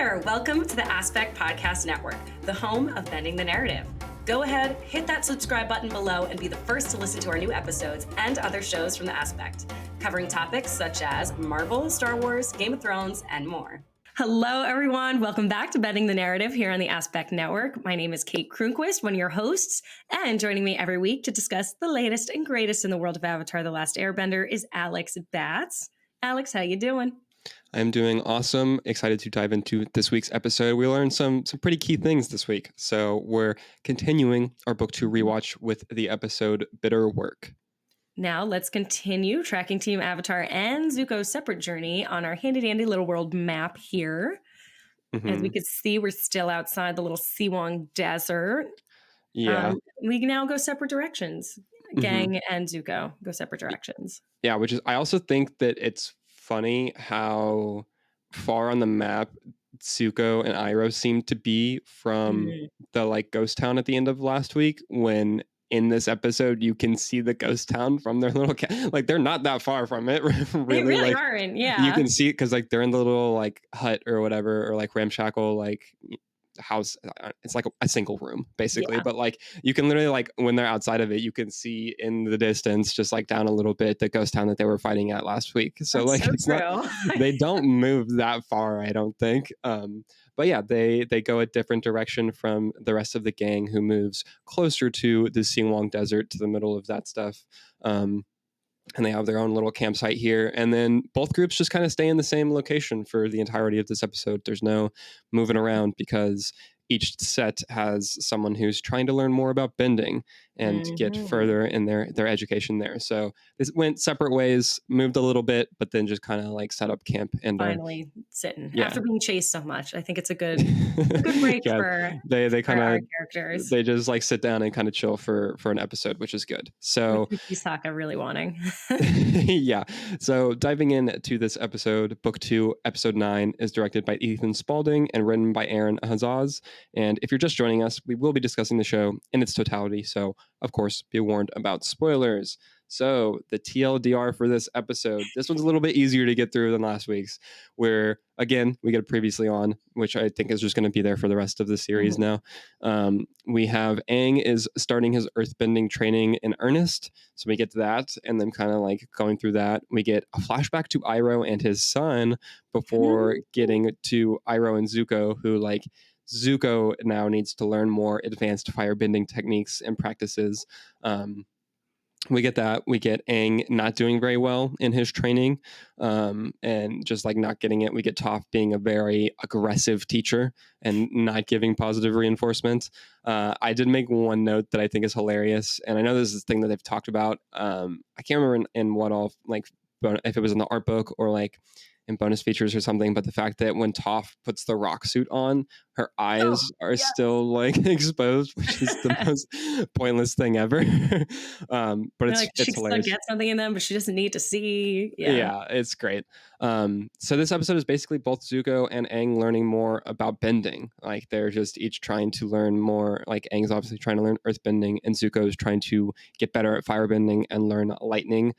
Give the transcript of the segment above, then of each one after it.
there! Welcome to the Aspect Podcast Network, the home of Bending the Narrative. Go ahead, hit that subscribe button below and be the first to listen to our new episodes and other shows from the Aspect, covering topics such as Marvel, Star Wars, Game of Thrones, and more. Hello, everyone. Welcome back to Bending the Narrative here on the Aspect Network. My name is Kate Kronquist, one of your hosts, and joining me every week to discuss the latest and greatest in the world of Avatar: The Last Airbender is Alex Batts. Alex, how you doing? I'm doing awesome. Excited to dive into this week's episode. We learned some pretty key things this week. So we're continuing our book 2 rewatch with the episode Bitter Work. Now let's continue tracking Team Avatar and Zuko's separate journey on our handy dandy little world map here. Mm-hmm. As we can see, we're still outside the little Siwang Desert. Yeah. We can now go separate directions. Gang and Zuko go separate directions. Yeah, which is, I also think that it's funny how far on the map Zuko and Iroh seem to be from the like ghost town at the end of last week, when in this episode you can see the ghost town from their little like they're not that far from it. They really like, aren't. Yeah, you can see it because like they're in the little like hut or whatever, or like ramshackle like house. It's like a single room basically, but like you can literally, like when they're outside of it, you can see in the distance, just like down a little bit, the ghost town that they were fighting at last week. So that's like so it's true. Not they don't move that far, I don't think. But yeah, they go a different direction from the rest of the gang, who moves closer to the Siwang Desert, to the middle of that stuff. And they have their own little campsite here. And then both groups just kind of stay in the same location for the entirety of this episode. There's no moving around because each set has someone who's trying to learn more about bending and get further in their education there. So this went separate ways, moved a little bit, but then just kind of like set up camp and finally sitting after being chased so much. I think it's a good break for they kind of characters. They just like sit down and kind of chill for an episode, which is good. So Sokka really wanting. Yeah. So diving into this episode, book 2, episode 9 is directed by Ethan Spalding and written by Aaron Hazaz. And if you're just joining us, we will be discussing the show in its totality. So of course, be warned about spoilers. So the TLDR for this episode, this one's a little bit easier to get through than last week's, where again, we get a previously on, which I think is just going to be there for the rest of the series now. We have Aang is starting his earthbending training in earnest. So we get to that, and then kind of like going through that, we get a flashback to Iroh and his son before getting to Iroh and Zuko, who like Zuko now needs to learn more advanced firebending techniques and practices. We get that. We get Aang not doing very well in his training, and just like not getting it. We get Toph being a very aggressive teacher and not giving positive reinforcement. I did make one note that I think is hilarious, and I know this is a thing that they've talked about. I can't remember in what all, like if it was in the art book or like in bonus features or something, but the fact that when Toph puts the rock suit on, her eyes are still like exposed, which is the most pointless thing ever. But it's she hilarious. She get something in them, but she doesn't need to see. Yeah, it's great. So this episode is basically both Zuko and Aang learning more about bending. Like they're just each trying to learn more. Like Aang's obviously trying to learn earthbending, and Zuko is trying to get better at firebending and learn lightning.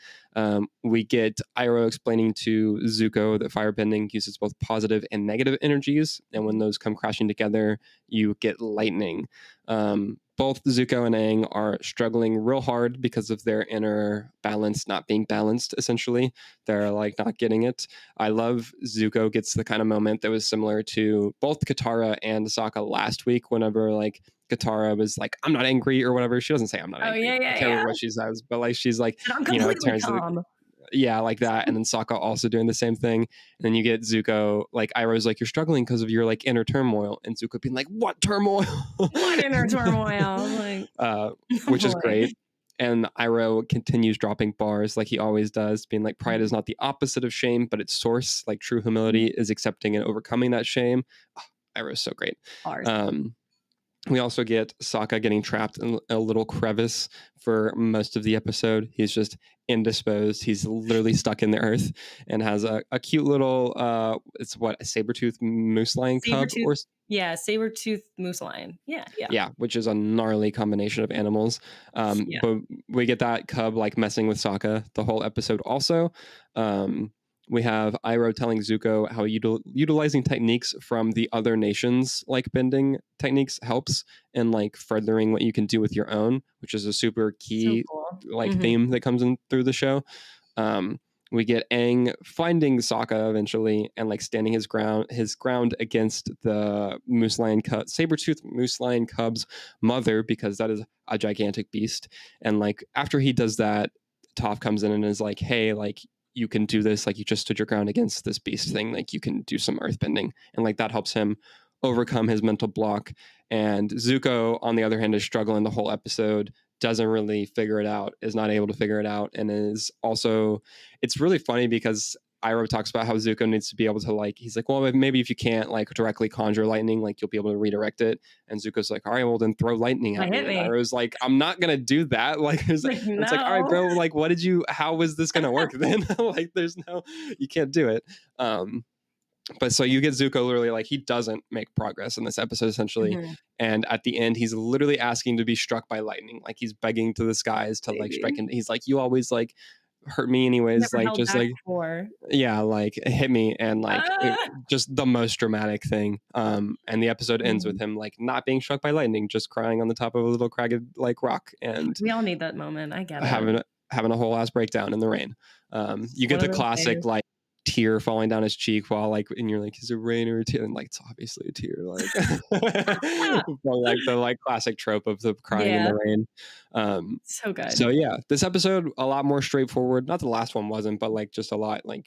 We get Iroh explaining to Zuko that firebending uses both positive and negative energies, and when those come crashing together, you get lightning. Both Zuko and Aang are struggling real hard because of their inner balance not being balanced, essentially. They're like not getting it. I love Zuko gets the kind of moment that was similar to both Katara and Sokka last week, whenever like Katara was like, I'm not angry or whatever. She doesn't say I'm not angry. I can't remember what she says, but like she's like, I'm completely calm. Yeah, like that. And then Sokka also doing the same thing. And then you get Zuko, like Iroh's like, you're struggling because of your like inner turmoil. And Zuko being like, what turmoil? What inner turmoil? Which is great. And Iroh continues dropping bars like he always does, being like, pride is not the opposite of shame, but its source. Like true humility is accepting and overcoming that shame. Iroh's so great. We also get Sokka getting trapped in a little crevice for most of the episode. He's just indisposed. He's literally stuck in the earth and has a cute little, it's what, a saber-toothed moose lion cub? Saber-toothed moose lion. Yeah, which is a gnarly combination of animals. But we get that cub like messing with Sokka the whole episode also. we have Iroh telling Zuko how utilizing techniques from the other nations like bending techniques helps in like furthering what you can do with your own, which is a super So key cool. like theme that comes in through the show. We get Aang finding Sokka eventually and like standing his ground against the saber-toothed moose lion cub's mother, because that is a gigantic beast. And like after he does that, Toph comes in and is like, hey, like you can do this, like you just stood your ground against this beast thing, like you can do some earthbending. And like that helps him overcome his mental block. And Zuko, on the other hand, is struggling the whole episode, doesn't really figure it out, is not able to figure it out, and is also, it's really funny because Iroh talks about how Zuko needs to be able to like, he's like, well, maybe if you can't like directly conjure lightning, like you'll be able to redirect it. And Zuko's like, all right, well then throw lightning at Like, me. hit And me. Iroh's like, I'm not gonna do that. Like Like, it's like, all right, no. bro, like how is this gonna work then? Like you can't do it. But so you get Zuko literally like he doesn't make progress in this episode essentially, and at the end he's literally asking to be struck by lightning, like he's begging to the skies to like strike, Baby. and he's like, you always like hurt me anyways, Never like held just back like before. yeah, like hit me. And like Ah! just the most dramatic thing. And the episode ends with Mhm. him like not being struck by lightning, just crying on the top of a little cragged like rock and We all need that moment. I get it. having a whole ass breakdown in the rain. It's You get one the of those classic days. like tear falling down his cheek while like, and you're like, is it rain or a tear? And like it's obviously a tear, like Ah! but like the like classic trope of the crying in Yeah. the rain. um So good. so yeah, this episode a lot more straightforward, not the last one wasn't, but like just a lot like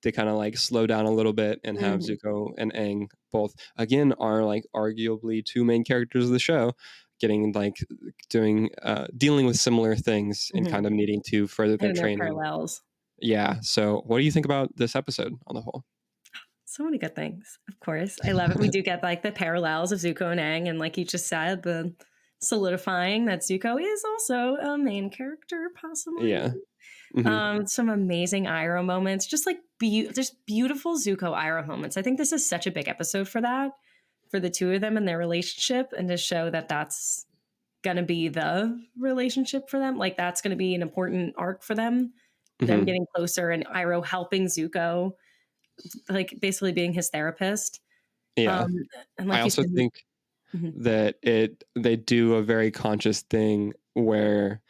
they kind of like slow down a little bit and have Mhm. Zuko and Aang both again are like arguably two main characters of the show getting like doing dealing with similar things and kind Mhm. of needing to further their And their training. parallels. Yeah. So what do you think about this episode on the whole? So many good things. Of course. I love it. We do get like the parallels of Zuko and Aang, and like you just said, the solidifying that Zuko is also a main character, possibly. Yeah. Hmm. Some amazing Iroh moments, just like just beautiful Zuko Iroh moments. I think this is such a big episode for that, for the two of them and their relationship, and to show that that's going to be the relationship for them. Like that's going to be an important arc for them, them Hmm. getting closer and Iroh helping Zuko, like basically being his therapist. Yeah. Um, and I like you also said, think mhm. that they do a very conscious thing where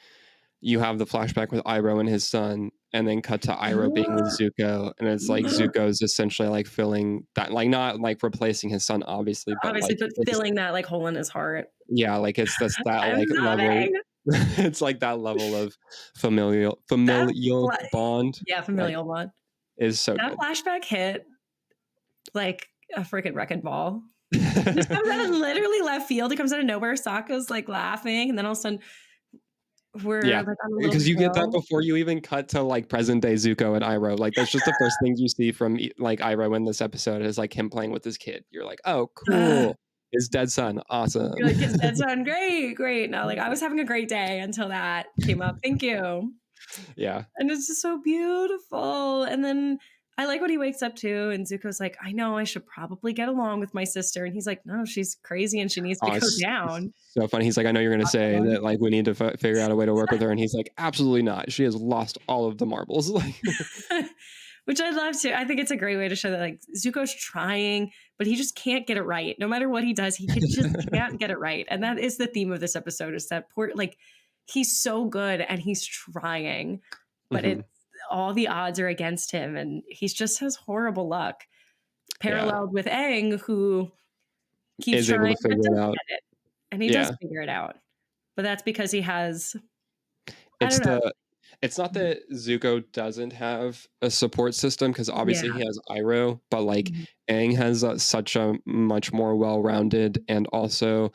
you have the flashback with Iroh and his son, and then cut to Iroh being with Zuko, and it's like Zuko's essentially like filling that, like not like replacing his son, obviously, but Obviously, like but it's filling that like hole in his heart. yeah, like it's that's that I'm like level. sobbing. It's like that level of familial That familial fla- bond, yeah, like familial one. is so That good. flashback hit like a freaking wrecking ball. Just comes out of literally left field. It comes out of nowhere. Sokka's like laughing, and then all of a sudden we're Yeah, like on a little because you get that hill. before you even cut to like present day Zuko and Iroh. Like that's just the first thing you see from like Iroh in this episode is like him playing with his kid. You're like, oh, cool, his dead son, You're awesome. like, his dead son, great, great. Now, like, I was having a great day until that came up. Thank you. Yeah. And it's just so beautiful. And then I like when he wakes up too, and Zuko's like, I know I should probably get along with my sister. And he's like, no, she's crazy and she needs to Oh, go it's down. so funny. He's like, I know you're going to say Awesome. that like we need to figure out a way to work with her, and he's like, absolutely not. She has lost all of the marbles. Like, Which I love too. I think it's a great way to show that like Zuko's trying, but he just can't get it right. No matter what he does, he just can't get it right. And that is the theme of this episode is that poor, like, he's so good and he's trying, but mhm. it's all the odds are against him and he's just has horrible luck. Yeah, Paralleled with Aang, who keeps is able trying to but figure it doesn't out. get it. And he does Yeah, figure it out. But that's because he has, I it's don't know. the it's not that Zuko doesn't have a support system because obviously Yeah. he has Iroh, but like Mhm. Aang has such a much more well-rounded and also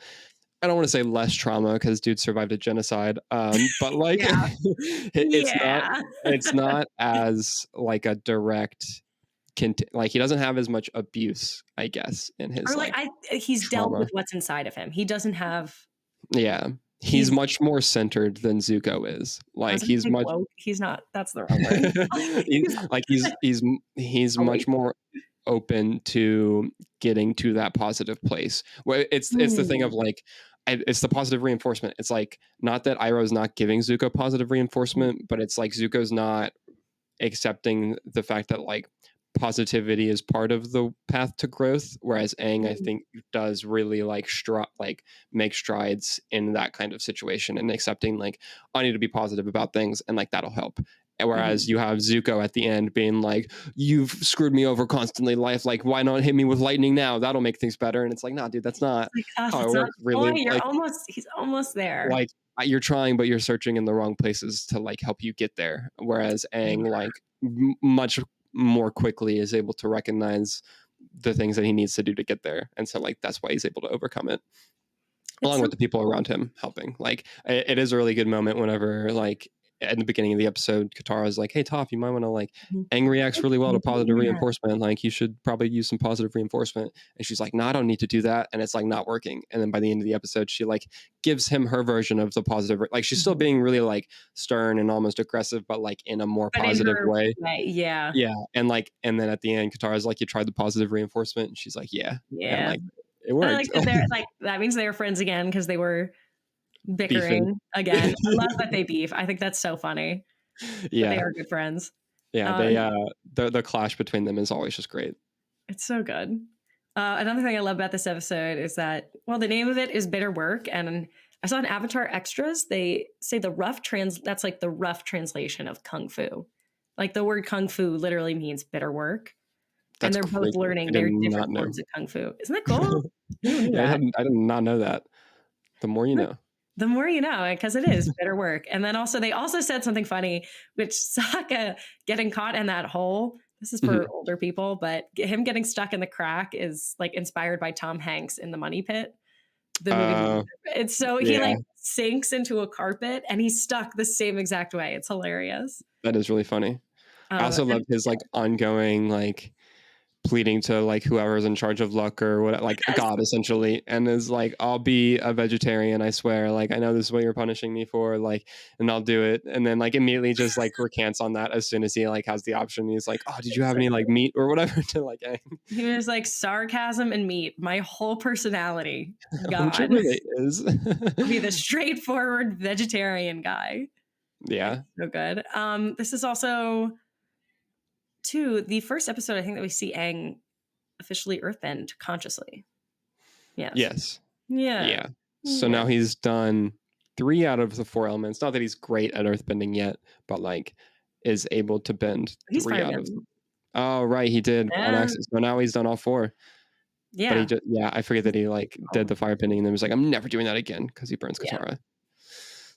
I don't want to say less trauma because dude survived a genocide. But like Yeah. it's not Yeah. it's not as like a direct like he doesn't have as much abuse, I guess, in his Or like like he's dealt with trauma. what's inside of him. He doesn't have Yeah. He's he's much more centered than Zuko is. I Like was gonna he's say much woke. He's not, that's the wrong word. He's like he's awake. much more open to getting to that positive place. Well, it's the thing of Mm. like it's the positive reinforcement. It's like not that Iroh's not giving Zuko positive reinforcement, but it's like Zuko's not accepting the fact that like positivity is part of the path to growth, whereas Aang, I think, does really like make strides in that kind of situation and accepting like I need to be positive about things and like that'll help. Whereas you have Zuko at the end being like, "You've screwed me over constantly, life. Like, why not hit me with lightning now? That'll make things better." And it's like, "Nah, dude, that's not how it It's not works. the Really, point. like, He's almost there. like you're trying, but you're searching in the wrong places to like help you get there." Whereas Aang, like, much more quickly is able to recognize the things that he needs to do to get there, and so like that's why he's able to overcome it, along with the people around him helping. Like it is a really good moment whenever like at the beginning of the episode, Katara's like, "Hey Toph, you might want to like Aang reacts really well to positive reinforcement. Like you should probably use some positive reinforcement." And she's like, "No, I don't need to do that." And it's like not working. And then by the end of the episode, she like gives him her version of the positive. Like she's still being really like stern and almost aggressive, but like in a more positive way. Yeah. Yeah. And like, and then at the end, Katara's like, "You tried the positive reinforcement?" And she's like, "Yeah." And like it worked. I like that they're like that means they're friends again because they were bickering Beefing. again. I love that they beef. I think that's so funny. But they Yeah. are good friends. Yeah. The clash between them is always just great. It's so good. Another thing I love about this episode is that, well, the name of it is Bitter Work. And I saw in Avatar Extras, they say that's like the rough translation of Kung Fu. Like the word Kung Fu literally means bitter work. That's And they're both crazy. learning I did very not different know. forms of Kung Fu. Isn't that cool? You knew Yeah, that. I did not know that. The more you know. The more you know, because it is bitter work. And then also, they also said something funny, which Sokka getting caught in that hole. This is for older people, but him getting stuck in the crack is like inspired by Tom Hanks in The Money Pit, the movie. It's so he like sinks into a carpet and he's stuck the same exact way. It's hilarious. That is really funny. I also love his like ongoing like pleading to like whoever's in charge of luck or what, like God essentially, and is like, "I'll be a vegetarian, I swear. Like I know this is what you're punishing me for, like, and I'll do it." And then like immediately just like recants on that as soon as he like has the option. He's like, "Oh, did you have any like meat or whatever?" To like, he was like sarcasm and meat. My whole personality. God, which it really is. I'll be the straightforward vegetarian guy. Yeah, so good. This is also the first episode I think that we see Aang officially earthbend consciously. Yes. Yeah. Yeah. So now he's done 3 out of the 4 elements. Not that he's great at earthbending yet, but like is able to bend 3 out of them. Oh, right, he did on accident. So now he's done all 4. Yeah. But he just I forget that he like did the firebending and then was like, "I'm never doing that again," because he burns Katara. Yeah.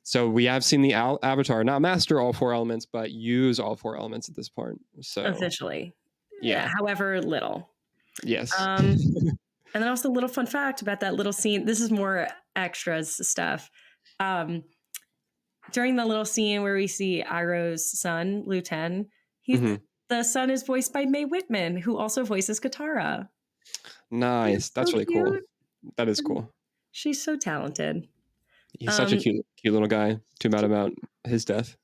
So we have seen the Avatar not master all 4 elements, but use all 4 elements at this point. So officially. Yeah. However little. Yes. And then also a little fun fact about that little scene. This is more extras stuff. During the little scene where we see Iroh's son, Liu Ten, the son is voiced by Mae Whitman, who also voices Katara. Nice. That's so really cute. Cool. That is cool. She's so talented. He's such a cute little guy. Too bad about his death.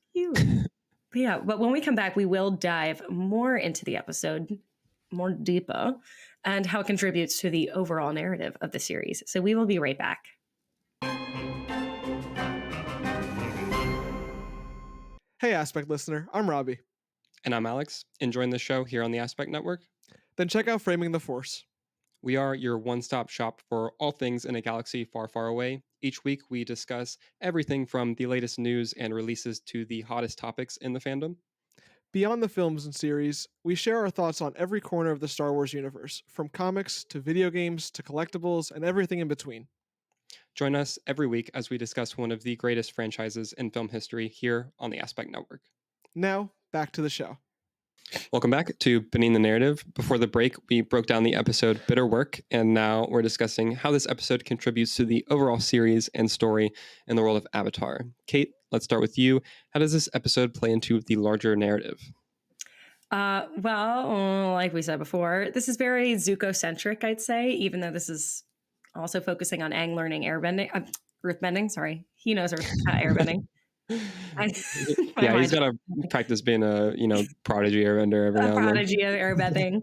Yeah, but when we come back, we will dive more into the episode, more deeper, and how it contributes to the overall narrative of the series. So we will be right back. Hey, Aspect listener, I'm Robbie. And I'm Alex, enjoying the show here on the Aspect Network? Then check out Framing the Force. We are your one-stop shop for all things in a galaxy far, far away. Each week, we discuss everything from the latest news and releases to the hottest topics in the fandom. Beyond the films and series, we share our thoughts on every corner of the Star Wars universe, from comics to video games to collectibles and everything in between. Join us every week as we discuss one of the greatest franchises in film history here on the Aspect Network. Now, back to the show. Welcome back to Beneath the Narrative. Before the break, we broke down the episode Bitter Work, and now we're discussing how this episode contributes to the overall series and story in the world of Avatar. Kate, let's start with you. How does this episode play into the larger narrative? Well, like we said before, this is very Zuko-centric, I'd say, even though this is also focusing on Aang learning earthbending. Sorry, he knows airbending. Yeah, he's got to practice being a prodigy airbender every now and then. Prodigy of airbending.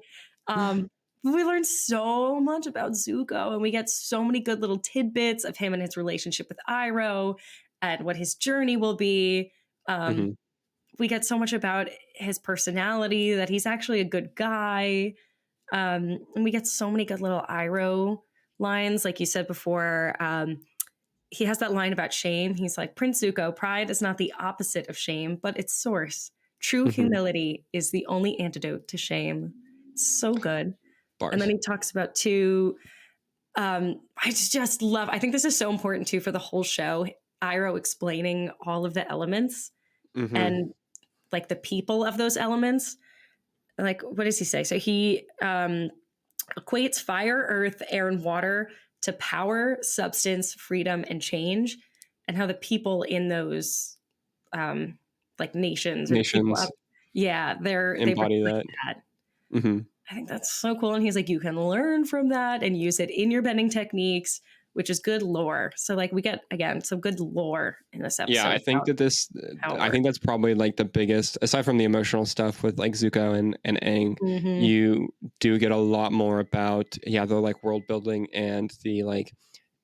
We learn so much about Zuko, and we get so many good little tidbits of him and his relationship with Iroh, and what his journey will be. we get so much about his personality, that he's actually a good guy. And we get so many good little Iroh lines, like you said before. He has that line about shame. He's like, Prince Zuko, pride is not the opposite of shame, but its source. True Mhm. humility is the only antidote to shame. So good. And then Bars. he talks about too. I just love. I think this is so important too for the whole show. Iroh explaining all of the elements Hmm. and like the people of those elements. Like, what does he say? So he equates fire, earth, air, and water to power, substance, freedom, and change, and how the people in those like nations or the people up, Nations yeah, they embody reflect that. that. Hmm. I think that's so cool. And he's like, you can learn from that and use it in your bending techniques, which is good lore. So like we get again some good lore in this Yeah, episode I think about that this, how it I works. think that's probably like the biggest, aside from the emotional stuff with like Zuko and Aang, Mm-hmm. you do get a lot more about, yeah, the like world building and the like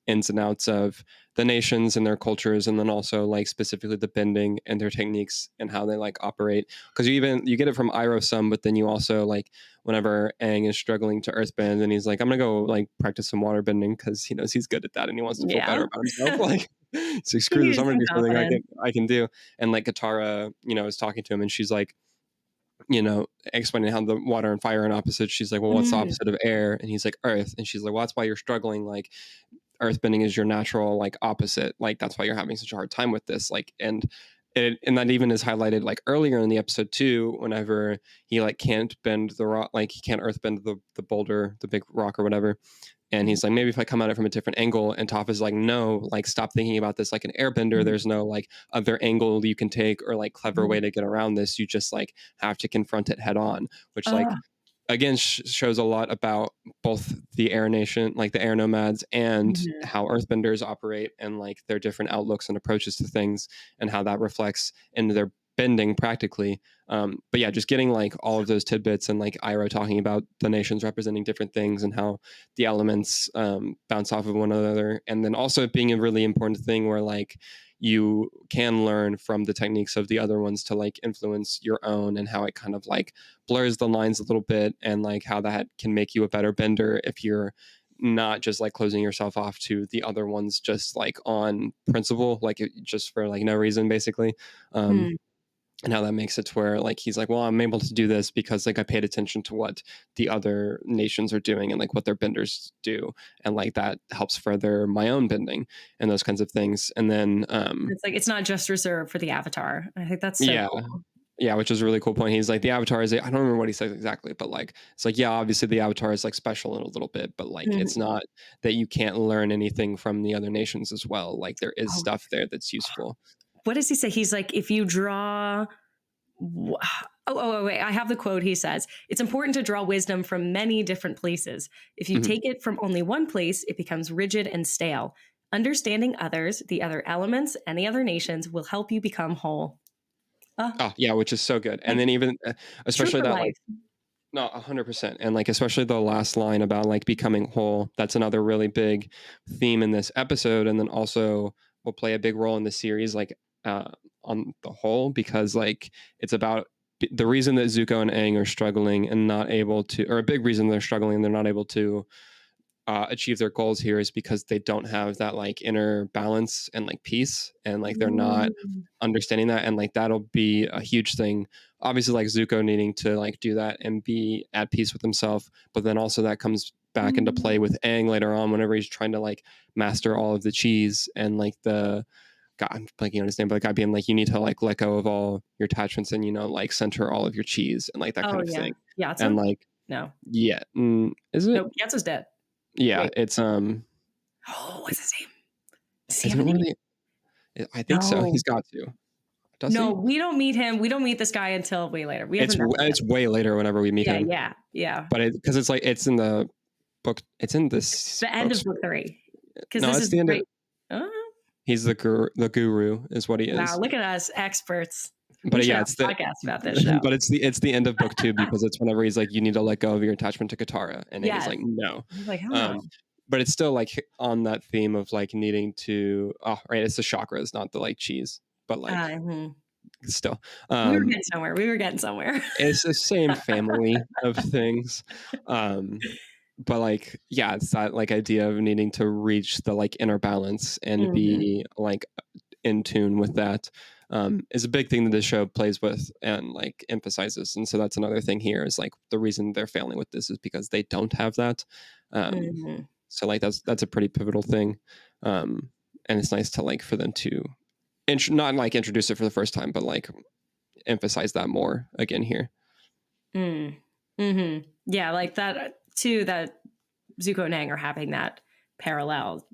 ins and outs of the nations and their cultures, and then also like specifically the bending and their techniques and how they like operate, because you get it from Iroh some, but then you also like whenever Aang is struggling to earthbend and he's like, I'm gonna go like practice some water bending because he knows he's good at that and he wants to feel Yeah. better about himself. Like, so He screw this, needed I'm gonna some do something confidence. I can do. And like Katara, is talking to him and she's like, explaining how the water and fire are opposites. She's like, well, what's the Mm. opposite of air? And he's like, earth. And she's like, well, that's why you're struggling. Like, earthbending is your natural like opposite, like that's why you're having such a hard time with this, like, and that even is highlighted like earlier in the episode too, whenever he like can't bend the rock, like he can't earthbend the boulder, the big rock or whatever, and Mhm. he's like, maybe if I come at it from a different angle, and Toph is like, no, like stop thinking about this like an airbender, Mhm. there's no like other angle you can take or like clever way Mhm. to get around this, you just like have to confront it head on, which Uh, like again shows a lot about both the air nation, like the air nomads, and mhm. how earthbenders operate and like their different outlooks and approaches to things, and how that reflects into their bending practically. But yeah, just getting like all of those tidbits and like Iroh talking about the nations representing different things and how the elements bounce off of one another, and then also it being a really important thing where like you can learn from the techniques of the other ones to like influence your own, and how it kind of like blurs the lines a little bit, and like how that can make you a better bender if you're not just like closing yourself off to the other ones just like on principle, like just for like no reason basically. um Hmm. and how that makes it to where like he's like, well, I'm able to do this because like I paid attention to what the other nations are doing and like what their benders do, and like that helps further my own bending and those kinds of things. And then It's like it's not just reserved for the Avatar. I think that's so yeah. cool. Yeah, which is a really cool point. He's like, the Avatar is, I don't remember what he says exactly, but like, it's like, yeah, obviously the Avatar is like special in a little bit, but like, it's Mhm. not that you can't learn anything from the other nations as well. Like, there is Oh, stuff there that's useful. what does he say? He's like, if you draw. Oh, wait. I have the quote. He says, it's important to draw wisdom from many different places. If you Mhm. take it from only one place, it becomes rigid and stale. Understanding others, the other elements, and the other nations will help you become whole. Uh, Oh, yeah, which is so good. And like then even, true especially for that, like, life. no, 100%. And like, especially the last line about like becoming whole, that's another really big theme in this episode. And then also will play a big role in the series, like uh, on the whole, because like it's about the reason that Zuko and Aang are struggling and not able to, or a big reason they're struggling and they're not able to achieve their goals here, is because they don't have that like inner balance and like peace, and like they're not Mm. understanding that, and like that'll be a huge thing, obviously, like Zuko needing to like do that and be at peace with himself, but then also that comes back into play with Aang later on whenever he's trying to like master all of the cheese, and like the God, I'm blanking on his name, but the guy being like, you need to like let go of all your attachments and like center all of your cheese and like that kind Oh of yeah, thing. And Yatsu? like, No, yeah, is it? nope. Yatsu's dead. Yeah, Wait. it's Oh, what's his name? Does he have isn't a it one of name? the, I think so. No, He's got to. Does no. he? We don't meet him. We don't meet this guy until way later. We haven't met him yet. It's way later whenever we meet Yeah, him, yeah, yeah. but because it's like it's in the book. It's in It's this the end books. of book 3 because No, this it's is the end of. right. Uh, He's the guru. The guru is what he wow, is. look at us, experts. We But should yeah, have it's a the. podcast about this show. But it's the end of book 2, because it's whenever he's like, you need to let go of your attachment to Katara, and Aang is Yes. like, no. He's like, oh. Um, but it's still like on that theme of like needing to. Oh, right, it's the chakras, not the like cheese, but like Mhm. still. We were getting somewhere. We were getting somewhere. It's the same family of things. But like, yeah, it's that like idea of needing to reach the like inner balance and be like in tune with that, is a big thing that this show plays with and like emphasizes. And so that's another thing here is like the reason they're failing with this is because they don't have that. So like that's a pretty pivotal thing. And it's nice to like for them to not like introduce it for the first time, but like emphasize that more again here. Yeah, like that too, that Zuko and Aang are having that parallel.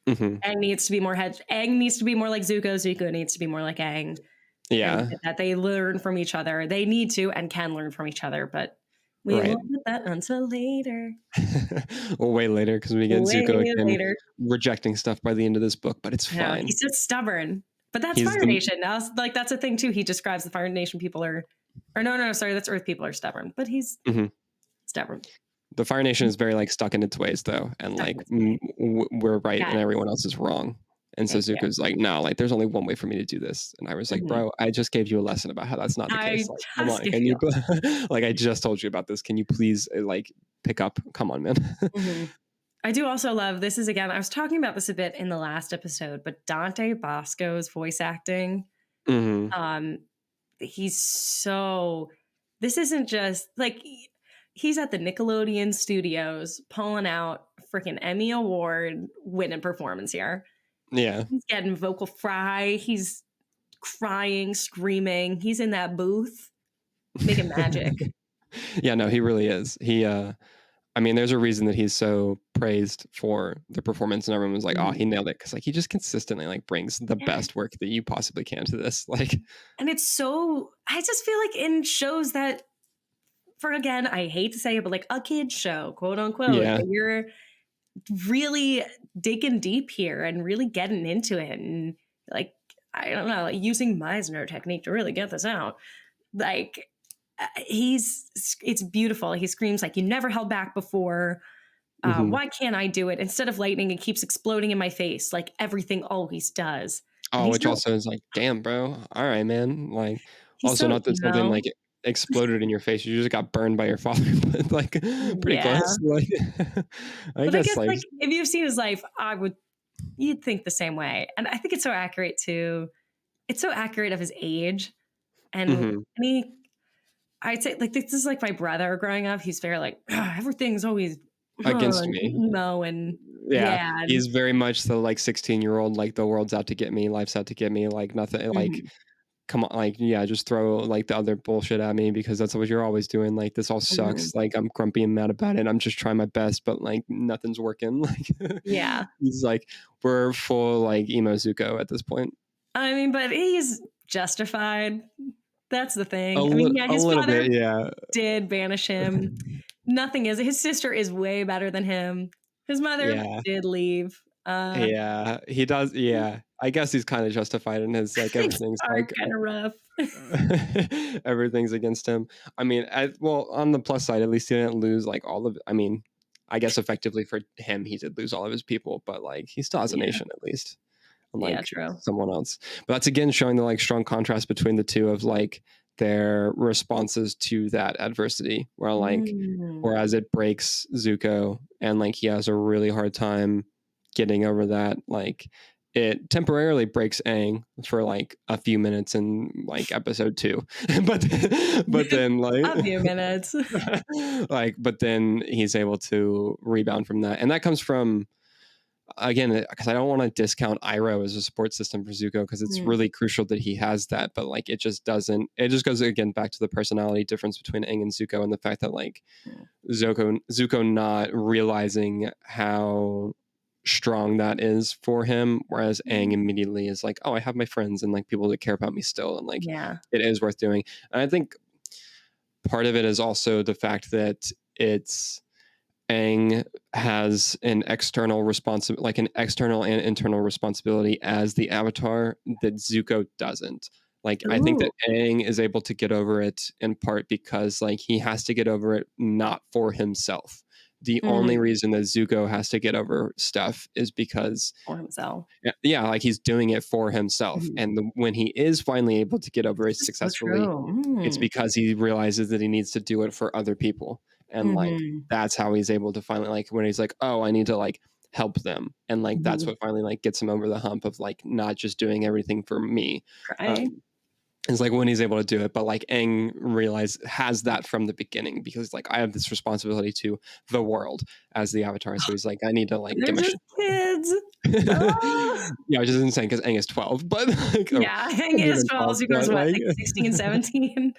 Aang needs to be more Aang needs to be more like Zuko. Zuko needs to be more like Aang. Yeah. And that they learn from each other. They need to and can learn from each other, but we Right. won't get that until later. Well, way later, because we get Way Zuko again later. rejecting stuff by the end of this book, but it's No, fine. he's just stubborn. But that's He's Fire the- Nation. Now, like that's a thing too. He describes the Fire Nation people are, or no, sorry, that's Earth people are stubborn. But he's stubborn. The Fire Nation is very like stuck in its ways though, and like we're right and everyone else is wrong. And so Zuko's like, no, like there's only one way for me to do this. And I was like, bro, I just gave you a lesson about how that's not the case. Like, come on, can you like I just told you about this. Can you please like pick up? Come on, man. I do also love this is again, I was talking about this a bit in the last episode, but Dante Bosco's voice acting. He's so this isn't just like he's at the Nickelodeon studios pulling out freaking Emmy Award winning performance here. Yeah. He's getting vocal fry. He's crying, screaming. He's in that booth making magic. Yeah, no, he really is. He I mean, there's a reason that he's so praised for the performance, and everyone was like, "Oh, he nailed it," because like he just consistently like brings the best work that you possibly can to this. Like, and it's so I just feel like in shows that, for again, I hate to say it, but like a kid's show, quote unquote, you're really digging deep here and really getting into it, and like I don't know, like using Meisner technique to really get this out, like. It's beautiful. He screams like you never held back before. Why can't I do it? Instead of lightning, it keeps exploding in my face like everything always does. Oh, which also is like, damn, bro. All right, man. Like, also not that something like exploded in your face. You just got burned by your father, but like pretty close. Like, I guess like if you've seen his life, you'd think the same way. And I think it's so accurate too. It's so accurate of his age, and I'd say like this is like my brother growing up. He's very like everything's always against me, emo, and he's very much the like 16-year-old. Like the world's out to get me, life's out to get me. Like nothing. Like come on, like just throw like the other bullshit at me because that's what you're always doing. Like this all sucks. Like I'm grumpy and mad about it. I'm just trying my best, but like nothing's working. Like he's like we're full like emo Zuko at this point. I mean, but he's justified. That's the thing. His father did banish him. Nothing is. His sister is way better than him. His mother did leave. He does. Yeah, I guess he's kind of justified in his like everything's like kind of rough. Everything's against him. I mean, well, on the plus side, at least he didn't lose like all of. I mean, I guess effectively for him, he did lose all of his people, but like he still has a nation at least. Unlike someone else. But that's again showing the like strong contrast between the two of like their responses to that adversity, where like whereas it breaks Zuko and like he has a really hard time getting over that, like it temporarily breaks Aang for like a few minutes in like episode 2 but then like a few minutes like but then he's able to rebound from that, and that comes from again, because I don't want to discount Iroh as a support system for Zuko because it's really crucial that he has that, but like it just goes again back to the personality difference between Aang and Zuko and the fact that like Zuko not realizing how strong that is for him, whereas Aang immediately is like, oh, I have my friends and like people that care about me still, and like it is worth doing. And I think part of it is also the fact that it's Aang has an external an external and internal responsibility as the Avatar that Zuko doesn't. Like, I think that Aang is able to get over it in part because like he has to get over it not for himself, the only reason that Zuko has to get over stuff is because For himself. yeah, like he's doing it for himself. And when he is finally able to get over it This is so successfully, it's true. because he realizes that he needs to do it for other people. And like that's how he's able to finally, like, when he's like, oh, I need to like help them. And like that's what finally like gets him over the hump of like not just doing everything for me. Right. It's like when he's able to do it, but like Aang has that from the beginning, because like I have this responsibility to the world as the Avatar. So he's like, I need to like They're get my just kids. yeah, which is insane because Aang is 12, but like Yeah, Aang is 12. Zuko's what, like, like 16, 17?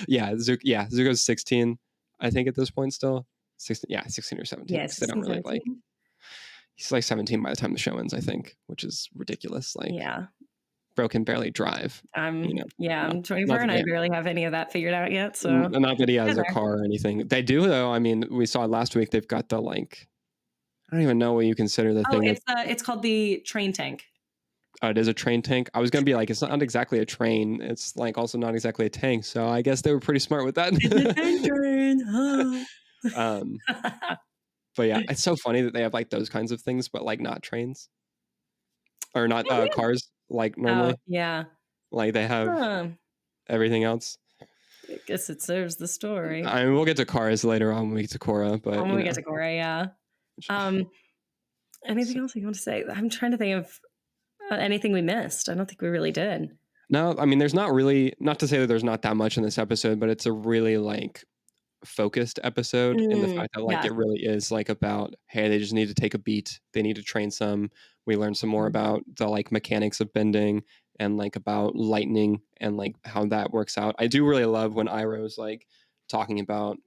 yeah, Zuko's 16, I think at this point still. 16, yeah, 16 or 17. Yeah, Because they don't 16, really like, 17. he's like 17 by the time the show ends, I think, which is ridiculous. Like, Yeah. bro can barely drive. I'm not 24 and I yeah. barely have any of that figured out yet. So Not that he has a there. car or anything. They do though. I mean, we saw last week they've got the like, I don't even know what you consider the Oh, thing. it's called the train tank. It is a train tank. I was gonna be like, it's not exactly a train. It's like also not exactly a tank. So I guess they were pretty smart with that. It's a tank train. um, but yeah, it's so funny that they have like those kinds of things, but like not trains or not Oh, yeah. cars like Oh, normally. yeah. Like they have everything else. I guess it serves the story. I mean, we'll get to cars later on when we get to Korra, but When we get to Korra, yeah. Anything else you want to say? I'm trying to think of anything we missed. I don't think we really did. No, I mean, there's not really, not to say that there's not that much in this episode, but it's a really like focused episode in the fact that like Yeah. it really is like about, hey, they just need to take a beat. They need to train some. We learn some more about the like mechanics of bending and like about lightning and like how that works out. I do really love when Iroh's like talking about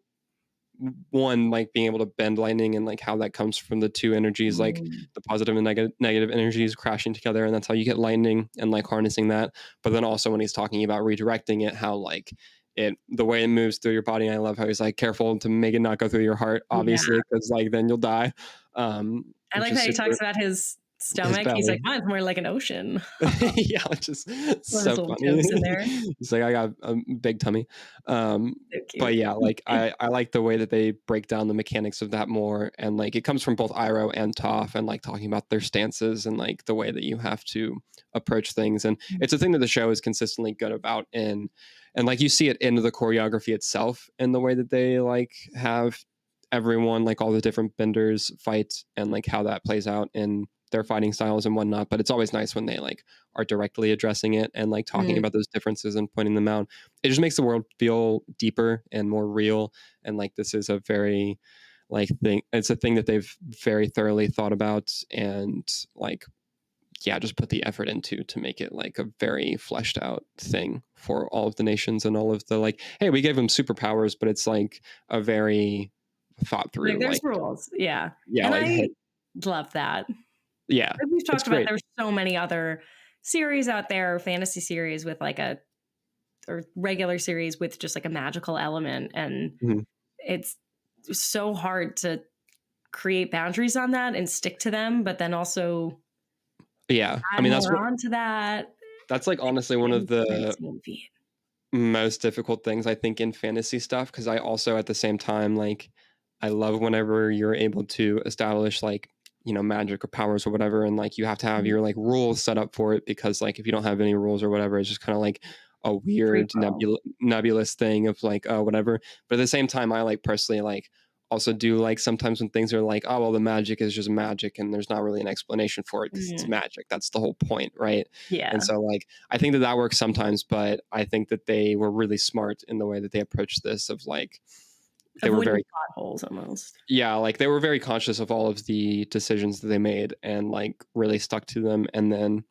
one, like being able to bend lightning and like how that comes from the two energies, like the positive and negative energies crashing together, and that's how you get lightning and like harnessing that. But then also when he's talking about redirecting it, how like the way it moves through your body. And I love how he's like careful to make it not go through your heart, obviously, because like then you'll die. I like how he talks about his stomach. He's like, mine's more like an ocean. Yeah, just so funny. In there. He's like, I got a big tummy. But yeah, like I like the way that they break down the mechanics of that more, and like it comes from both Iroh and Toph, and like talking about their stances and like the way that you have to approach things. And it's a thing that the show is consistently good about, and like you see it in the choreography itself, in the way that they like have everyone, like all the different benders fight, and like how that plays out in their fighting styles and whatnot. But it's always nice when they like are directly addressing it and like talking about those differences and pointing them out. It just makes the world feel deeper and more real. And like this is a very like thing. It's a thing that they've very thoroughly thought about, and like yeah, just put the effort into to make it like a very fleshed out thing for all of the nations and all of the like, hey, we gave them superpowers, but it's like a very thought through. Like there's rules, yeah. Yeah, and like, I love that. Yeah, like we've talked about, great. there's so many other series out there, fantasy series with like or regular series with just like a magical element, and it's so hard to create boundaries on that and stick to them, but then also I mean that's onto that. That's like honestly one of the most difficult things I think in fantasy stuff, because I also at the same time like I love whenever you're able to establish like, you know, magic or powers or whatever, and like you have to have your like rules set up for it, because like if you don't have any rules or whatever, it's just kind of like a weird nebulous thing of like, oh, whatever. But at the same time, I like personally like also do like sometimes when things are like, oh well, the magic is just magic and there's not really an explanation for it because it's magic. That's the whole point, right? Yeah. And so like I think that works sometimes, but I think that they were really smart in the way that they approached this, of like they were very plot holes almost. Yeah, like they were very conscious of all of the decisions that they made and like really stuck to them. And then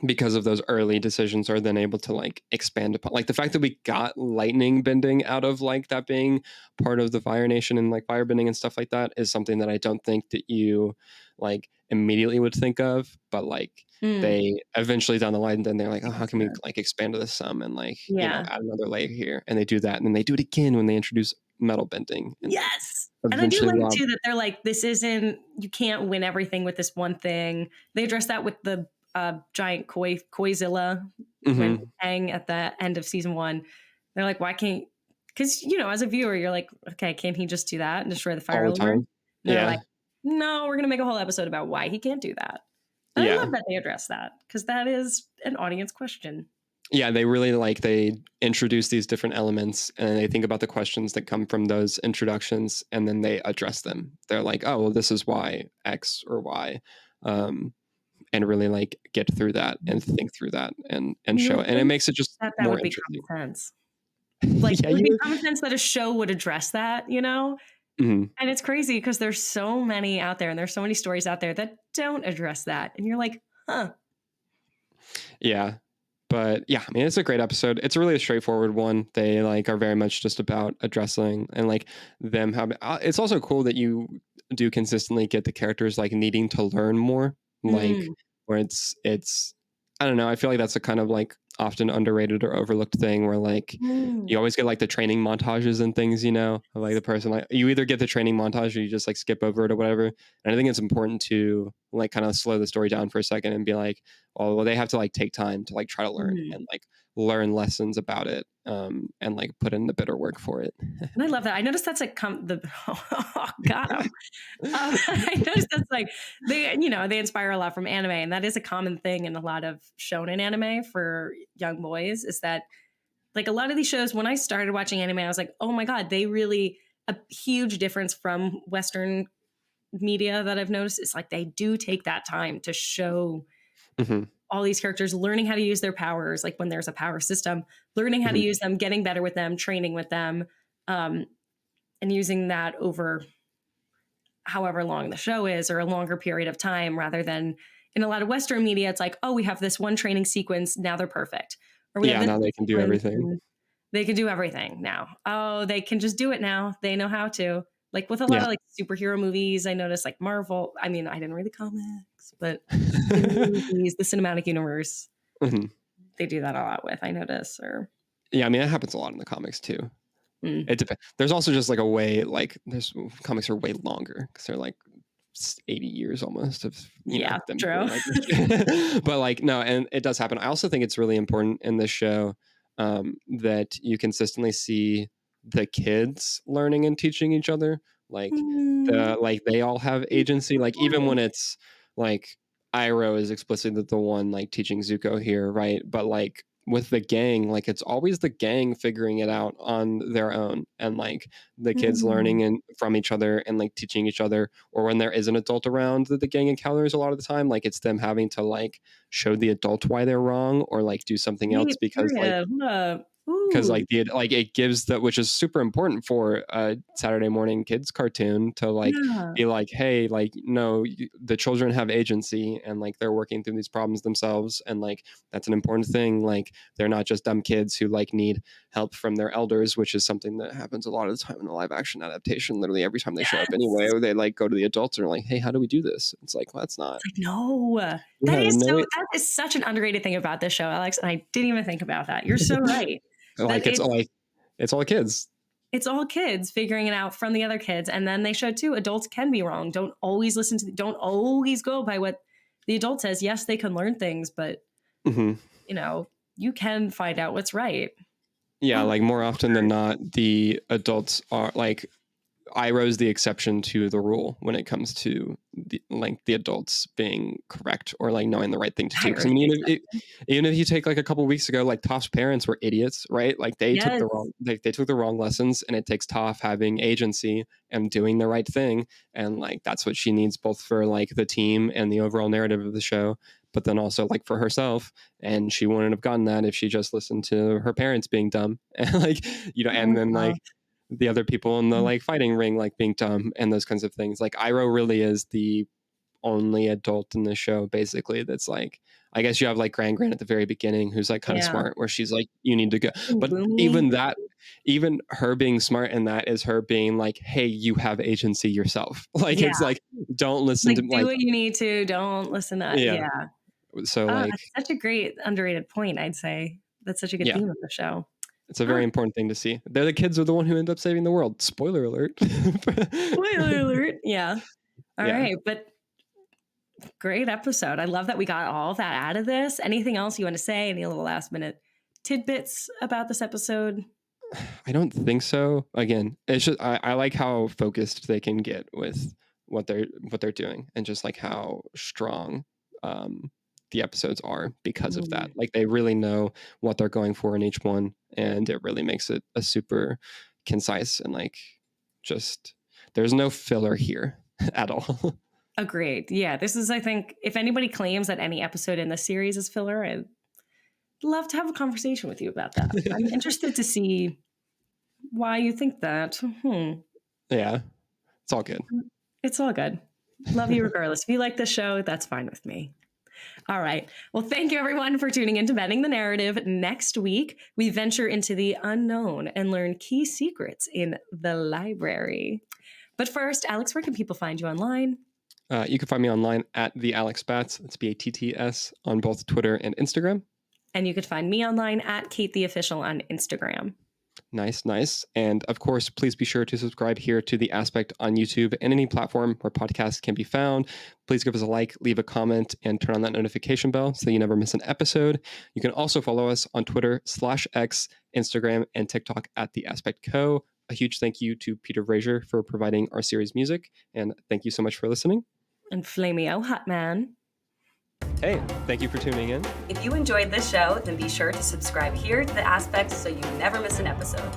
because of those early decisions are then able to like expand upon, like the fact that we got lightning bending out of like that being part of the Fire Nation and like fire bending and stuff like that is something that I don't think that you like immediately would think of, but like they eventually down the line, then they're like, oh, how can we like expand to this some and like, you know, add another layer here, and they do that, and then they do it again when they introduce metal bending. Yes. And I do like too that they're like, this isn't, you can't win everything with this one thing. They address that with the giant Koizilla when Aang at the end of season 1. They're like, why can't, because you know, as a viewer, you're like, okay, can't he just do that and destroy the Fire Lord? And they're Yeah. like, no, we're going to make a whole episode about why he can't do that. And I Yeah. love that they address that because that is an audience question. Yeah, they really they introduce these different elements and they think about the questions that come from those introductions and then they address them. They're like, oh, well, this is why X or Y. And really get through that and think through that and You show would it. And it think makes it just that more would be interesting. common sense. Like, Yeah, it would be common sense that a show would address that, you know? Mhm. And it's crazy because there's so many out there and there's so many stories out there that don't address that. And you're like, huh. Yeah. But yeah, I mean, it's a great episode. It's really a straightforward one. They are very much just about addressing and them having. It's also cool that you do consistently get the characters needing to learn more, Mm, where it's. I don't know. I feel like that's a kind of often underrated or overlooked thing where mm, you always get the training montages and things, of the person you either get the training montage or you just skip over it or whatever. And I think it's important to kind of slow the story down for a second and be like, oh, well, they have to take time to try to learn mm. and learn lessons about it, and put in the bitter work for it. And I love that. I noticed that's oh, got 'em. I noticed that's they inspire a lot from anime, and that is a common thing in a lot of shonen anime for young boys. Is that a lot of these shows? When I started watching anime, I was like, oh my god, they really a huge difference from Western media that I've noticed is they do take that time to show Hmm. all these characters learning how to use their powers, like when there's a power system, learning how to Hmm. use them, getting better with them, training with them, um, and using that over however long the show is or a longer period of time rather than in a lot of Western media, it's like, oh, we have this one training sequence. Now they're perfect. Or we have Yeah, this now they can do sequence everything. and they can do everything now. Oh, they can just do it now. They know how to. Like with a lot Yeah. of superhero movies, I noticed Marvel. I mean, I didn't read the comics, but in the movies, the cinematic universe, Mhm. they do that a lot with, I notice. Or Yeah, I mean, it happens a lot in the comics too. mm, It depends. There's also just a way there's comics are way longer because they're 80 years almost of yeah, them true. doing this. But no, and it does happen. I also think it's really important in this show that you consistently see the kids learning and teaching each other. Mm, They all have agency. Even when it's Iroh is explicitly the one teaching Zuko here, right? But with the gang, it's always the gang figuring it out on their own, and the kids mm. learning and from each other and teaching each other. Or when there is an adult around that the gang encounters, a lot of the time it's them having to show the adult why they're wrong or do something else Wait, because period. Hold up. because Ooh, it gives that, which is super important for a Saturday morning kids cartoon, to yeah. be hey, no, the children have agency and they're working through these problems themselves, and that's an important thing. They're not just dumb kids who need help from their elders, which is something that happens a lot of the time in the live action adaptation. Literally every time they show up anyway, Yes. they go to the adults and are hey, how do we do this? It's well, that's not, No, yeah, no, that is such an underrated thing about this show, Alex. And I didn't even think about that. You're so right. That it's all kids. it's all kids figuring it out from the other kids. And then they show too, adults can be wrong. Don't always don't always go by what the adult says. Yes, they can learn things, but Hmm. you can find out what's right. Yeah, Oh, more often than not, the adults are Iroh's the exception to the rule when it comes to the adults being correct or knowing the right thing to do. Because I Iris mean, the even if you take a couple weeks ago, Toph's parents were idiots, right? They took yes. the wrong they took the wrong lessons, and it takes Toph having agency and doing the right thing, and that's what she needs both for the team and the overall narrative of the show, but then also for herself. And she wouldn't have gotten that if she just listened to her parents being dumb and and then Oh, the other people in the fighting ring being dumb and those kinds of things. Iroh really is the only adult in the show basically that's I guess you have Gran at the very beginning who's kind of yeah. smart, where she's you need to go. But Boomy. even that, even her being smart in that is her being hey, you have agency yourself. Yeah. It's don't listen to Do what you need to. Don't listen to, yeah. yeah. So That's such a great underrated point, I'd say. That's such a good yeah, theme of the show. it's a Huh. very important thing to see. They're the kids are the one who end up saving the world. Spoiler alert. Spoiler alert. Yeah. All Yeah. right. But great episode. I love that we got all that out of this. Anything else you want to say? Any little last minute tidbits about this episode? I don't think so. Again, it's just I like how focused they can get with what they're doing, and just like how strong the episodes are because of that. Like they really know what they're going for in each one, and it really makes it a super concise and like just there's no filler here at all. Agreed. Yeah, this is, I think, if anybody claims that any episode in this series is filler, I'd love to have a conversation with you about that. I'm interested to see why you think that. Yeah, it's all good. It's all good. Love you regardless. If you like this show, that's fine with me. All right. Well, thank you everyone for tuning into Bending the Narrative. Next week, we venture into the unknown and learn key secrets in the library. But first, Alex, where can people find you online? You can find me online at the Alex Batts. That's BATTS on both Twitter and Instagram. And you could find me online at Kate the Official on Instagram. Nice. And of course, please be sure to subscribe here to The Aspect on YouTube and any platform where podcasts can be found. Please give us a like, leave a comment, and turn on that notification bell so that you never miss an episode. You can also follow us on Twitter /X, Instagram, and TikTok at The Aspect Co. A huge thank you to Peter Fraser for providing our series music. And thank you so much for listening. And Flameo Hot Man. Hey, thank you for tuning in. If you enjoyed this show, then be sure to subscribe here to The Aspect so you never miss an episode.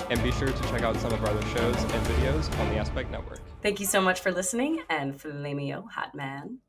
And be sure to check out some of our other shows and videos on the Aspect Network. Thank you so much for listening, and Flameo Hot Man.